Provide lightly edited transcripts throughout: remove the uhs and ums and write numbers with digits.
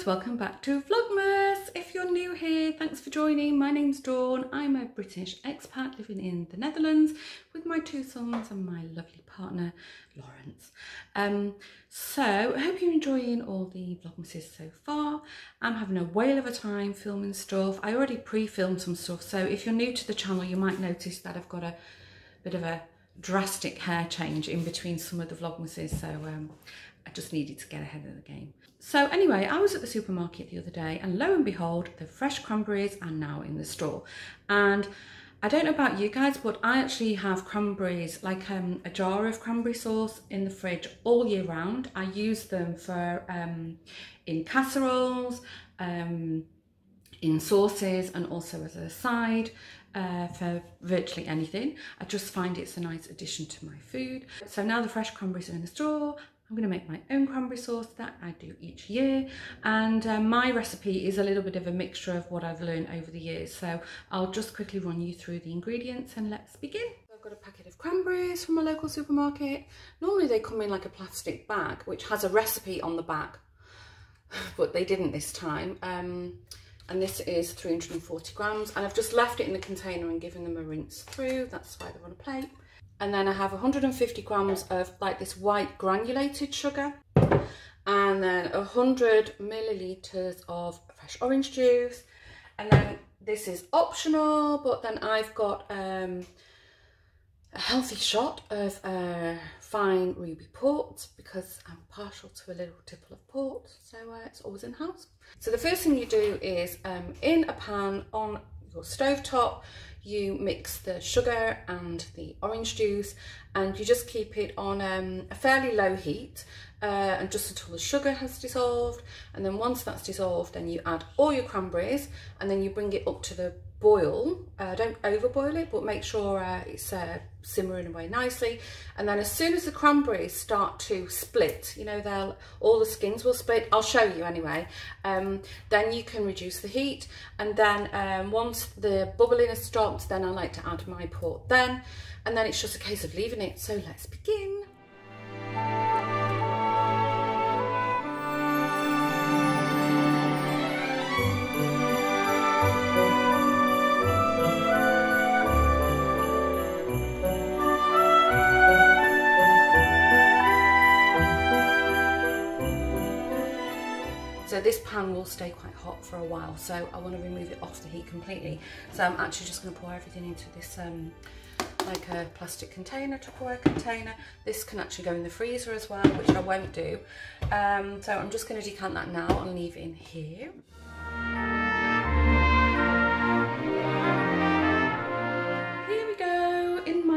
guys, welcome back to Vlogmas. If you're new here, thanks for joining. My name's Dawn. I'm a British expat living in the Netherlands with my 2 sons and my lovely partner Lawrence. So I hope you're enjoying all the Vlogmases so far. I'm having a whale of a time filming stuff. I already pre-filmed some stuff, so if you're new to the channel you might notice that I've got a bit of a drastic hair change in between some of the Vlogmases, so I just needed to get ahead of the game. So anyway, I was at the supermarket the other day and lo and behold, the fresh cranberries are now in the store. And I don't know about you guys, but I actually have cranberries, like a jar of cranberry sauce in the fridge all year round. I use them for in casseroles, in sauces, and also as a side for virtually anything. I just find it's a nice addition to my food. So now the fresh cranberries are in the store. I'm going to make my own cranberry sauce that I do each year, and my recipe is a little bit of a mixture of what I've learned over the years, so I'll just quickly run you through the ingredients and let's begin. I've got a packet of cranberries from a local supermarket. Normally they come in like a plastic bag which has a recipe on the back, but they didn't this time, and this is 340 grams, and I've just left it in the container and given them a rinse through. That's why they're on a plate. And then I have 150 grams of like this white granulated sugar, and then 100 milliliters of fresh orange juice. And then this is optional, but then I've got a healthy shot of fine ruby port because I'm partial to a little tipple of port, so it's always in house. So the first thing you do is in a pan on your stovetop, you mix the sugar and the orange juice, and you just keep it on a fairly low heat and just until the sugar has dissolved. And then once that's dissolved, then you add all your cranberries, and then you bring it up to the boil. Don't overboil it, but make sure it's simmering away nicely. And then as soon as the cranberries start to split, you know, all the skins will split. I'll show you anyway. Then you can reduce the heat, and then once the bubbling has stopped, then I like to add my port then, and then it's just a case of leaving it. So let's begin. So this pan will stay quite hot for a while, so I want to remove it off the heat completely. So I'm actually just going to pour everything into this like a plastic container, Tupperware container. This can actually go in the freezer as well, which I won't do. So I'm just going to decant that now and leave it in here.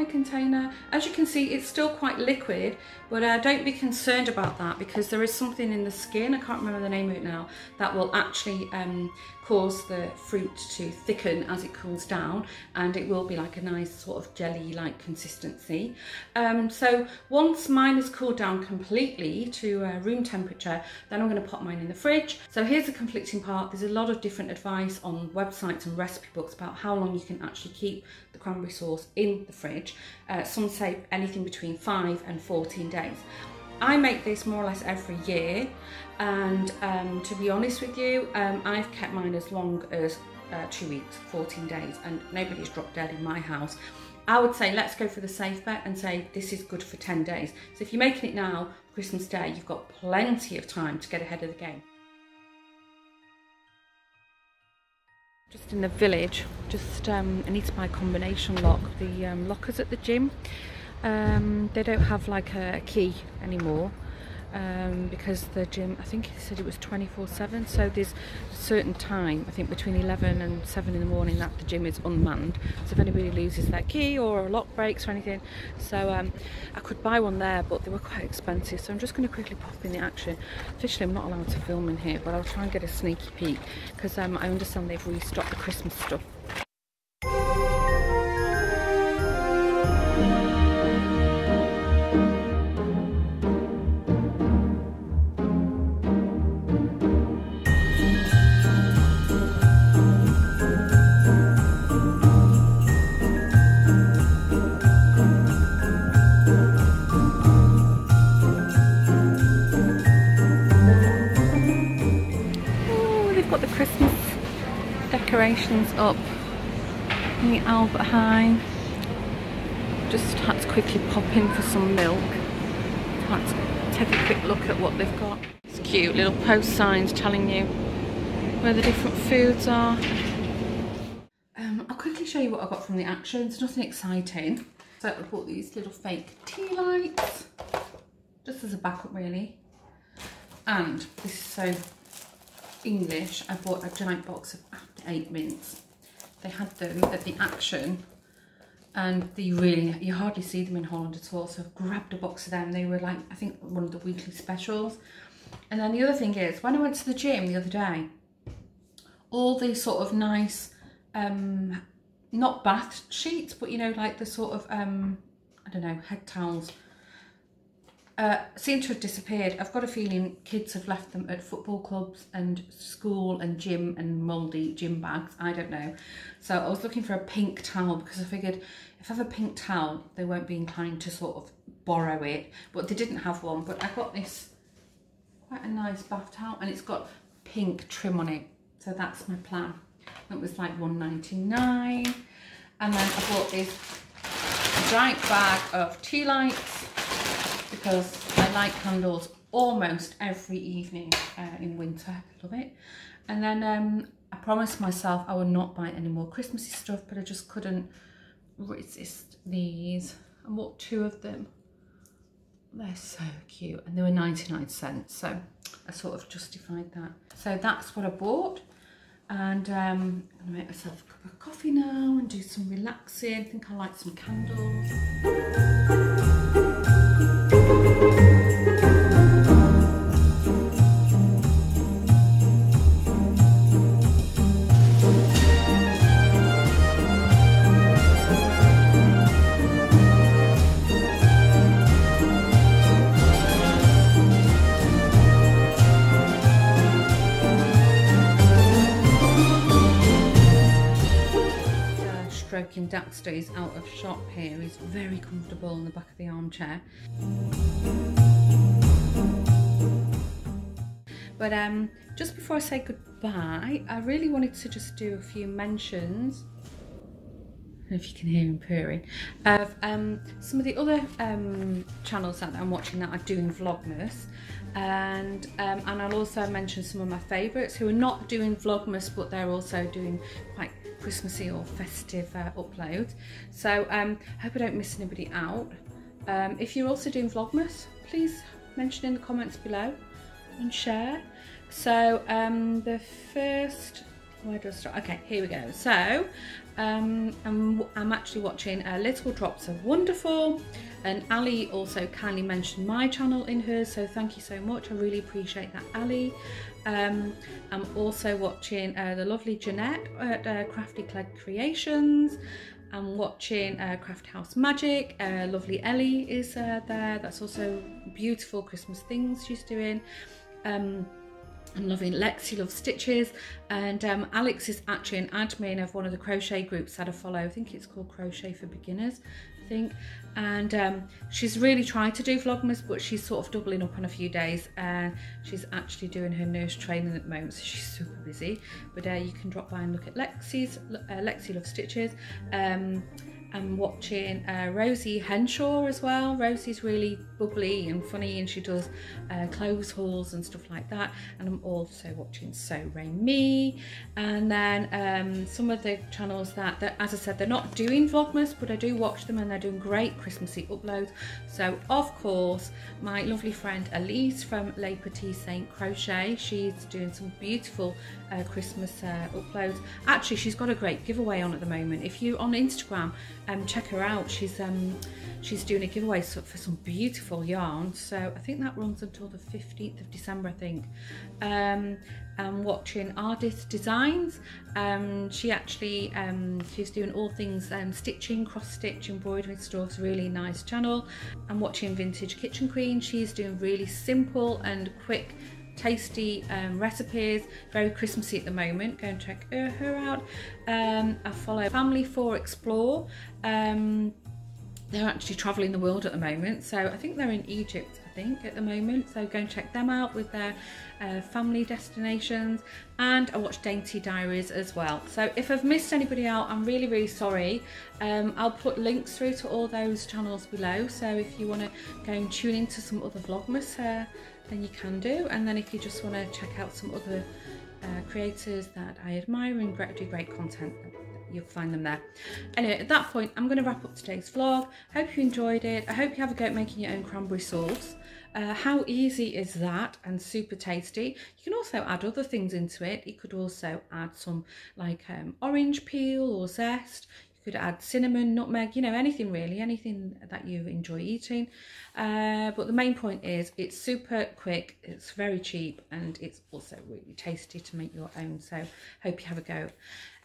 Container. As you can see, it's still quite liquid, but don't be concerned about that because there is something in the skin, I can't remember the name of it now, that will actually cause the fruit to thicken as it cools down, and it will be like a nice sort of jelly-like consistency. So once mine has cooled down completely to room temperature, then I'm going to pop mine in the fridge. So here's the conflicting part. There's a lot of different advice on websites and recipe books about how long you can actually keep the cranberry sauce in the fridge. Some say anything between 5 and 14 days. I make this more or less every year, and to be honest with you, I've kept mine as long as 2 weeks, 14 days, and nobody's dropped dead in my house. I would say let's go for the safe bet and say this is good for 10 days. So if you're making it now, Christmas Day, you've got plenty of time to get ahead of the game. Just in the village, I need to buy a combination lock. The lockers at the gym, they don't have like a key anymore because the gym, I think he said it was 24/7, so there's a certain time, I think between 11 and 7 in the morning, that the gym is unmanned. So if anybody loses their key or a lock breaks or anything, so I could buy one there, but they were quite expensive, so I'm just going to quickly pop in the action. Officially I'm not allowed to film in here, but I'll try and get a sneaky peek because I understand they've restocked the Christmas stuff. the Christmas decorations up in the Albert Heijn. Just had to quickly pop in for some milk. Had to take a quick look at what they've got. It's cute, little post signs telling you where the different foods are. I'll quickly show you what I got from the Action. It's nothing exciting. So I bought these little fake tea lights, just as a backup really. And this is so English, I bought a giant box of After 8 mints. They had them at the Action, and you hardly see them in Holland at all, so I've grabbed a box of them. They were like, I think, one of the weekly specials. And then the other thing is, when I went to the gym the other day, all these sort of nice, not bath sheets, but you know, like the sort of, I don't know, head towels, seem to have disappeared. I've got a feeling kids have left them at football clubs and school and gym and mouldy gym bags. I don't know. So I was looking for a pink towel because I figured if I have a pink towel, they won't be inclined to sort of borrow it. But they didn't have one. But I got this quite a nice bath towel, and it's got pink trim on it. So that's my plan. It was like $1.99. And then I bought this giant bag of tea lights, because I light candles almost every evening in winter. Love it. And then I promised myself I would not buy any more Christmassy stuff, but I just couldn't resist these. I bought 2 of them. They're so cute, and they were 99 cents, so I sort of justified that. So that's what I bought, and I'm gonna make myself a cup of coffee now and do some relaxing. I think I like some candles. Stroking Daxter is out of shot here. He's very comfortable in the back of the armchair. But just before I say goodbye, I really wanted to just do a few mentions, I don't know if you can hear him purring, of some of the other channels that I'm watching that are doing Vlogmas. And I'll also mention some of my favourites who are not doing Vlogmas, but they're also doing quite Christmassy or festive uploads. So hope I don't miss anybody out. If you're also doing Vlogmas, please mention in the comments below and share. So the first, where do I start? Okay, here we go. So I'm actually watching Little Drops of Wonderful, and Ali also kindly mentioned my channel in hers, so thank you so much. I really appreciate that, Ali. I'm also watching the lovely Jeanette at Crafty Clegg Creations. I'm watching Craft House Magic. Lovely Ellie is there. That's also beautiful Christmas things she's doing. I'm loving Lexi Loves Stitches, and Alex is actually an admin of one of the crochet groups that I follow. I think it's called Crochet for Beginners, I think. And she's really tried to do Vlogmas, but she's sort of doubling up on a few days. She's actually doing her nurse training at the moment, so she's super busy. But you can drop by and look at Lexi Loves Stitches. I'm watching Rosie Henshaw as well. Rosie's really bubbly and funny, and she does clothes hauls and stuff like that. And I'm also watching So Ray Me. And then some of the channels that, as I said, they're not doing Vlogmas, but I do watch them, and they're doing great Christmassy uploads. So of course, my lovely friend Elise from Les Petits Saints Crochet, she's doing some beautiful Christmas uploads. Actually, she's got a great giveaway on at the moment. If you're on Instagram, check her out. She's doing a giveaway for some beautiful yarns, so I think that runs until the 15th of December, I think. I'm watching Ardith Designs. She actually she's doing all things stitching, cross stitch, embroidery stuff. It's a really nice channel. I'm watching Vintage Kitchen Queen. She's doing really simple and quick, tasty recipes, very Christmassy at the moment. Go and check her out. I follow Family 4 Explore. they're actually traveling the world at the moment. So I think they're in Egypt, I think, at the moment. So go and check them out with their family destinations. And I watch Dainty Diaries as well. So if I've missed anybody out, I'm really, really sorry. I'll put links through to all those channels below. So if you want to go and tune into some other Vlogmas, then you can do. And then if you just want to check out some other creators that I admire and do great content, you'll find them there. Anyway, at that point, I'm going to wrap up today's vlog. Hope you enjoyed it. I hope you have a go at making your own cranberry sauce. How easy is that, and super tasty. You can also add other things into it. You could also add some like orange peel or zest. You could add cinnamon, nutmeg, you know, anything really, anything that you enjoy eating. But the main point is it's super quick, it's very cheap, and it's also really tasty to make your own. So hope you have a go.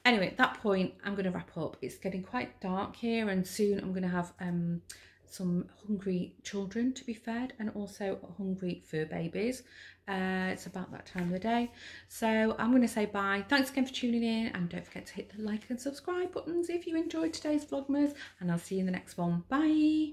Anyway, at that point, I'm going to wrap up. It's getting quite dark here, and soon I'm going to have some hungry children to be fed, and also hungry fur babies. It's about that time of the day. So I'm going to say bye. Thanks again for tuning in, and don't forget to hit the like and subscribe buttons if you enjoyed today's Vlogmas, and I'll see you in the next one. Bye.